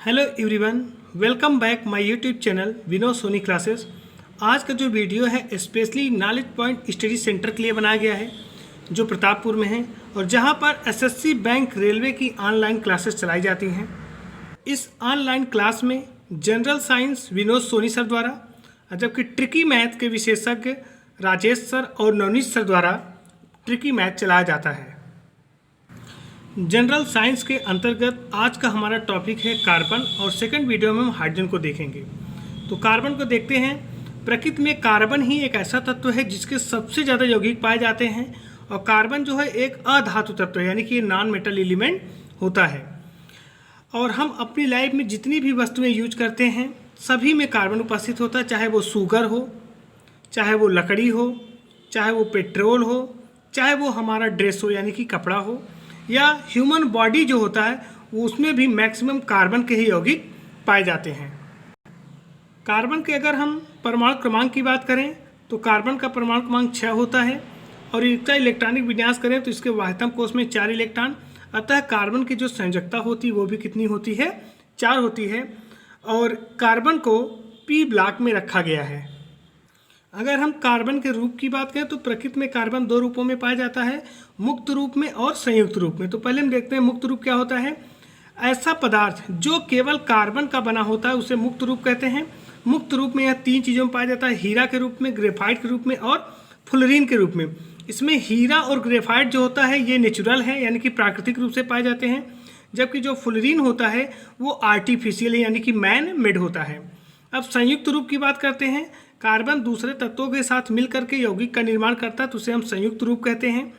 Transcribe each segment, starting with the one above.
Hello everyone, welcome back my YouTube channel Vinod Soni classes. आज का जो वीडियो है specially knowledge point study centre के लिए बनाया गया है जो प्रतापपुर में है और जहां पर एसएससी बैंक रेलवे की ऑनलाइन क्लासेस चलाई जाती हैं। इस ऑनलाइन क्लास में general science Vinod Soni sir द्वारा, जबकि ट्रिकी मैथ के विशेषज्ञ राजेश सर और नवनीत सर द्वारा ट्रिकी मैथ चलाया जाता है। जनरल साइंस के अंतर्गत आज का हमारा टॉपिक है कार्बन और सेकंड वीडियो में हम हाइड्रोजन को देखेंगे। तो कार्बन को देखते हैं। प्रकृति में कार्बन ही एक ऐसा तत्व है जिसके सबसे ज़्यादा यौगिक पाए जाते हैं और कार्बन जो है एक अधातु तत्व है, यानी कि नॉन मेटल एलिमेंट होता है। और हम अपनी लाइफ में जितनी भी वस्तुएं यूज करते हैं सभी में कार्बन उपस्थित होता है, चाहे वो शुगर हो, चाहे वो लकड़ी हो, चाहे वो पेट्रोल हो, चाहे वो हमारा ड्रेस हो यानी कि कपड़ा हो, या ह्यूमन बॉडी जो होता है वो उसमें भी मैक्सिमम कार्बन के ही यौगिक पाए जाते हैं। कार्बन के अगर हम परमाणु क्रमांक की बात करें तो कार्बन का परमाणु क्रमांक 6 होता है और इसका इलेक्ट्रॉनिक विन्यास करें तो इसके वाह्यतम कोश में 4 इलेक्ट्रॉन। अतः कार्बन की जो संयोजकता होती है वो भी कितनी होती है? 4 होती है। और कार्बन को पी ब्लॉक में रखा गया है। अगर हम कार्बन के रूप की बात करें तो प्रकृति में कार्बन 2 रूपों में पाया जाता है, मुक्त रूप में और संयुक्त रूप में। तो पहले हम देखते हैं मुक्त रूप क्या होता है। ऐसा पदार्थ जो केवल कार्बन का बना होता है उसे मुक्त रूप कहते हैं। मुक्त रूप में यह 3 चीज़ों में पाया जाता है, हीरा के रूप में, ग्रेफाइट के रूप में और फ्लोरीन के रूप में। इसमें हीरा और ग्रेफाइट जो होता है ये नेचुरल है यानी कि प्राकृतिक रूप से पाए जाते हैं, जबकि जो फ्लोरीन होता है वो आर्टिफिशियल है यानी कि मैन मेड होता है। अब संयुक्त रूप की बात करते हैं। कार्बन दूसरे तत्वों के साथ मिलकर के यौगिक का निर्माण करता है तो उसे हम संयुक्त रूप कहते हैं।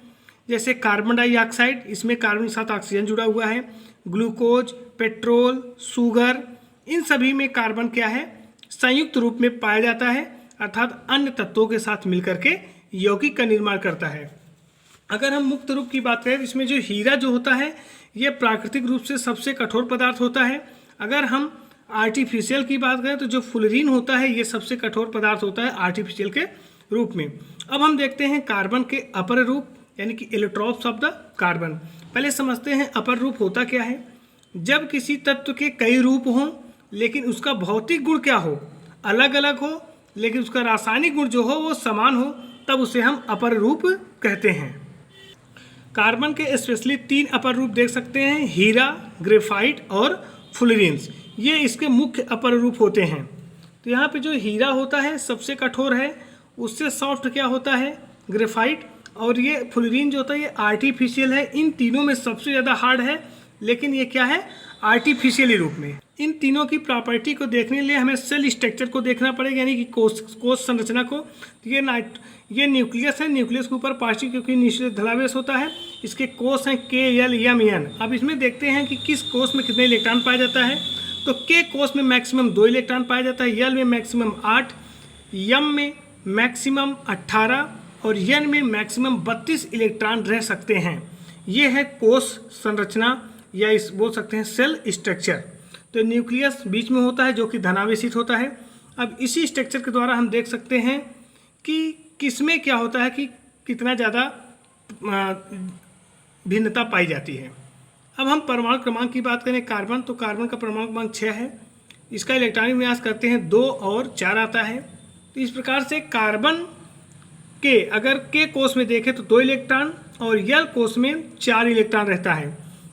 जैसे कार्बन डाइऑक्साइड, इसमें कार्बन के साथ ऑक्सीजन जुड़ा हुआ है, ग्लूकोज, पेट्रोल, शुगर, इन सभी में कार्बन क्या है? संयुक्त रूप में पाया जाता है, अर्थात अन्य तत्वों के साथ मिलकर के यौगिक का निर्माण करता है। अगर हम मुक्त रूप की बात करें इसमें जो हीरा जो होता है ये प्राकृतिक रूप से सबसे कठोर पदार्थ होता है। अगर हम आर्टिफिशियल की बात करें तो जो फ्लोरीन होता है ये सबसे कठोर पदार्थ होता है आर्टिफिशियल के रूप में। अब हम देखते हैं कार्बन के अपर रूप यानी कि इलेक्ट्रॉन्स ऑफ द कार्बन। पहले समझते हैं अपर रूप होता क्या है। जब किसी तत्व के कई रूप हों लेकिन उसका भौतिक गुण क्या हो? अलग अलग हो, लेकिन उसका रासायनिक गुण जो हो वो समान हो, तब उसे हम अपर रूप कहते हैं। कार्बन के स्पेशली 3 अपर रूप देख सकते हैं, हीरा, ग्रेफाइट और फ्लोरीन्स। ये इसके मुख्य अपर रूप होते हैं। तो यहाँ पे जो हीरा होता है सबसे कठोर है, उससे सॉफ्ट क्या होता है? ग्रेफाइट। और ये फ्लोरीन जो होता है ये आर्टिफिशियल है। इन तीनों में सबसे ज़्यादा हार्ड है, लेकिन ये क्या है? आर्टिफिशियली रूप में। इन तीनों की प्रॉपर्टी को देखने के लिए हमें सेल स्ट्रक्चर को देखना पड़ेगा यानी कि कोश संरचना को। तो ये न्यूक्लियस है, न्यूक्लियस के ऊपर पार्टिकल क्योंकि न्यूक्लियस धनावेश होता है। इसके कोश हैं KLMN। अब इसमें देखते हैं कि किस कोश में कितने इलेक्ट्रॉन पाया जाता है। तो K कोश में मैक्सिमम 2 इलेक्ट्रॉन पाया जाता है, L में मैक्सिमम 8, M में मैक्सिमम 18 और N में मैक्सिमम 32 इलेक्ट्रॉन रह सकते हैं। ये है कोश संरचना या इस बोल सकते हैं सेल स्ट्रक्चर। तो न्यूक्लियस बीच में होता है जो कि धनावेशित होता है। अब इसी स्ट्रक्चर के द्वारा हम देख सकते हैं कि किसमें क्या होता है कि कितना ज़्यादा भिन्नता पाई जाती है। अब हम परमाणु क्रमांक की बात करें कार्बन, तो कार्बन का परमाणु क्रमांक 6 है। इसका इलेक्ट्रॉनिक विन्यास करते हैं 2 और 4 आता है। तो इस प्रकार से कार्बन के अगर K कोश में देखें तो 2 इलेक्ट्रॉन और L कोश में 4 इलेक्ट्रॉन रहता है।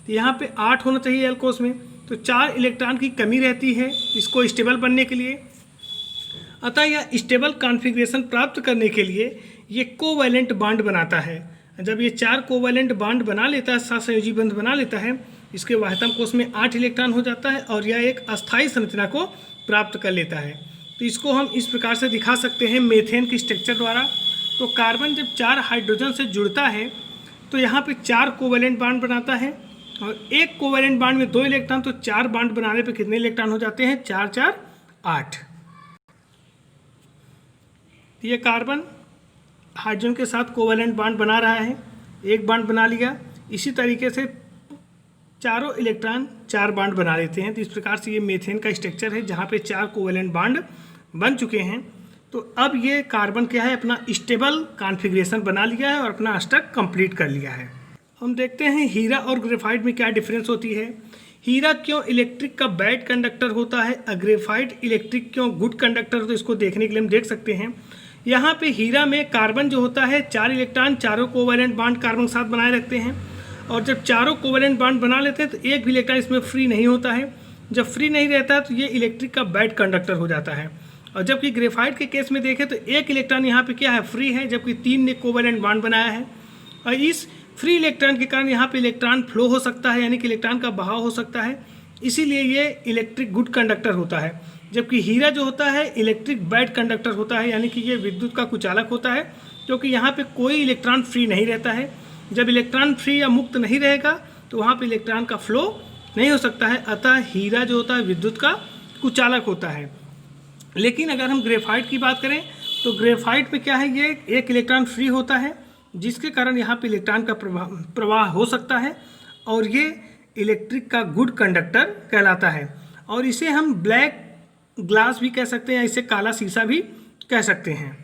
तो यहाँ पे 8 होना चाहिए L कोश में, तो 4 इलेक्ट्रॉन की कमी रहती है इसको स्टेबल बनने के लिए। अतः यह स्टेबल कॉन्फ़िगरेशन प्राप्त करने के लिए ये कोवैलेंट बॉन्ड बनाता है। जब ये 4 कोवैलेंट बॉन्ड बना लेता है, साथ संयोजी बंध बना लेता है, इसके वाह्यतम कोश में 8 इलेक्ट्रॉन हो जाता है और यह एक अस्थायी संरचना को प्राप्त कर लेता है। तो इसको हम इस प्रकार से दिखा सकते हैं मीथेन के स्ट्रक्चर द्वारा। तो कार्बन जब 4 हाइड्रोजन से जुड़ता है तो यहाँ पे 4 कोवैलेंट बॉन्ड बनाता है और एक कोवैलेंट बॉन्ड में 2 इलेक्ट्रॉन, तो 4 बॉन्ड बनाने पे कितने इलेक्ट्रॉन हो जाते हैं? 4 4 8। ये कार्बन हाइड्रोजन के साथ कोवैलेंट बॉन्ड बना रहा है, एक बॉन्ड बना लिया। इसी तरीके से चारों इलेक्ट्रॉन 4 बॉन्ड बना लेते हैं। तो इस प्रकार से ये मीथेन का स्ट्रक्चर है जहाँ पे 4 कोवैलेंट बॉन्ड बन चुके हैं। तो अब ये कार्बन क्या है? अपना स्टेबल कॉन्फ़िगरेशन बना लिया है और अपना स्ट्रक्चर कंप्लीट कर लिया है। हम देखते हैं हीरा और ग्रेफाइट में क्या डिफरेंस होती है। हीरा क्यों इलेक्ट्रिक का बैड कंडक्टर होता है, ग्रेफाइट इलेक्ट्रिक क्यों गुड कंडक्टर, तो इसको देखने के लिए हम देख सकते हैं। यहाँ पे हीरा में कार्बन जो होता है 4 इलेक्ट्रॉन चारों कोवैलेंट बॉन्ड कार्बन के साथ बनाए रखते हैं, और जब चारों कोवैलेंट बॉन्ड बना लेते हैं तो एक भी इलेक्ट्रॉन इसमें फ्री नहीं होता है। जब फ्री नहीं रहता है तो ये इलेक्ट्रिक का बैड कंडक्टर हो जाता है। और जबकि ग्रेफाइट के केस में देखें तो एक इलेक्ट्रॉन यहाँ पे क्या है, फ्री है, जबकि 3 ने कोवैलेंट बॉन्ड बनाया है। और इस फ्री इलेक्ट्रॉन के कारण यहाँ पे इलेक्ट्रॉन फ्लो हो सकता है, यानी कि इलेक्ट्रॉन का बहाव हो सकता है, इसीलिए ये इलेक्ट्रिक गुड कंडक्टर होता है। जबकि हीरा जो होता है इलेक्ट्रिक बैड कंडक्टर होता है, यानी कि ये विद्युत का कुचालक होता है, क्योंकि यहाँ पे कोई इलेक्ट्रॉन फ्री नहीं रहता है। जब इलेक्ट्रॉन फ्री या मुक्त नहीं रहेगा तो वहाँ पे इलेक्ट्रॉन का फ्लो नहीं हो सकता है, अतः हीरा जो होता है विद्युत का कुचालक होता है। लेकिन अगर हम ग्रेफाइट की बात करें तो ग्रेफाइट में क्या है, ये एक इलेक्ट्रॉन फ्री होता है, जिसके कारण यहाँ पे इलेक्ट्रॉन का प्रवाह हो सकता है, और ये इलेक्ट्रिक का गुड कंडक्टर कहलाता है। और इसे हम ब्लैक ग्लास भी कह सकते हैं, इसे काला शीशा भी कह सकते हैं।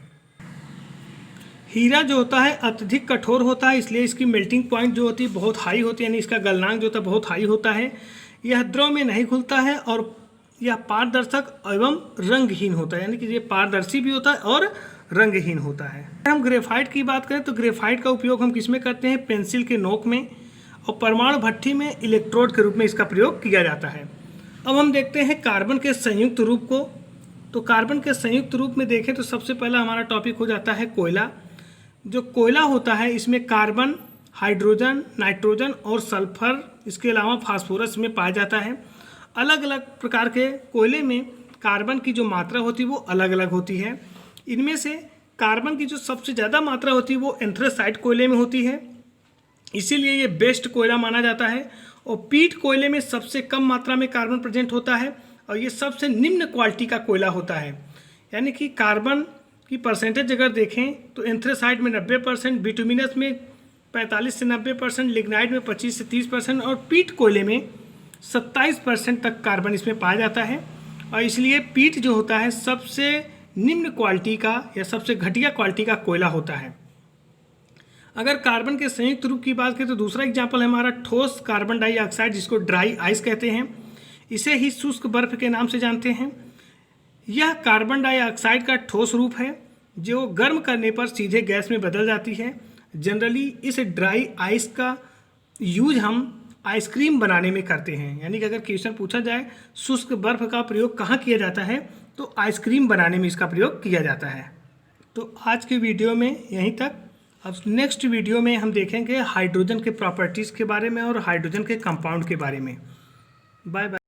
हीरा जो होता है अत्यधिक कठोर होता है, इसलिए इसकी मेल्टिंग पॉइंट जो होती है बहुत हाई होती है, यानी इसका गलनांक जो होता है बहुत हाई होता है। यह द्रव में नहीं घुलता है और यह पारदर्शक एवं रंगहीन होता है, यानी कि ये पारदर्शी भी होता है और रंगहीन होता है। अगर हम ग्रेफाइट की बात करें तो ग्रेफाइट का उपयोग हम किस में करते हैं, पेंसिल के नोक में, और परमाणु भट्ठी में इलेक्ट्रोड के रूप में इसका प्रयोग किया जाता है। अब हम देखते हैं कार्बन के संयुक्त रूप को। तो कार्बन के संयुक्त रूप में देखें तो सबसे पहला हमारा टॉपिक हो जाता है कोयला। जो कोयला होता है इसमें कार्बन, हाइड्रोजन, नाइट्रोजन और सल्फर, इसके अलावा फास्फोरस में पाया जाता है। अलग अलग प्रकार के कोयले में कार्बन की जो मात्रा होती है वो अलग अलग होती है। इनमें से कार्बन की जो सबसे ज़्यादा मात्रा होती है वो एंथ्रेसाइट कोयले में होती है, इसीलिए ये बेस्ट कोयला माना जाता है। और पीट कोयले में सबसे कम मात्रा में कार्बन प्रेजेंट होता है, और ये सबसे निम्न क्वालिटी का कोयला होता है। यानी कि कार्बन की परसेंटेज अगर देखें तो एंथ्रेसाइट में 90%, बिटुमिनस में 45 से 90%, लिग्नाइट में 25 से 30% और पीट कोयले में 27% तक कार्बन इसमें पाया जाता है। और इसलिए पीट जो होता है सबसे निम्न क्वालिटी का या सबसे घटिया क्वालिटी का कोयला होता है। अगर कार्बन के संयुक्त रूप की बात करें तो दूसरा एग्जाम्पल है हमारा ठोस कार्बन डाइऑक्साइड, जिसको ड्राई आइस कहते हैं। इसे ही शुष्क बर्फ के नाम से जानते हैं। यह कार्बन डाइऑक्साइड का ठोस रूप है जो गर्म करने पर सीधे गैस में बदल जाती है। जनरली इस ड्राई आइस का यूज हम आइसक्रीम बनाने में करते हैं, यानी कि अगर क्वेश्चन पूछा जाए शुष्क बर्फ का प्रयोग कहाँ किया जाता है तो आइसक्रीम बनाने में इसका प्रयोग किया जाता है। तो आज की वीडियो में यहीं तक। अब नेक्स्ट वीडियो में हम देखेंगे हाइड्रोजन के प्रॉपर्टीज़ के बारे में और हाइड्रोजन के कंपाउंड के बारे में। Bye bye.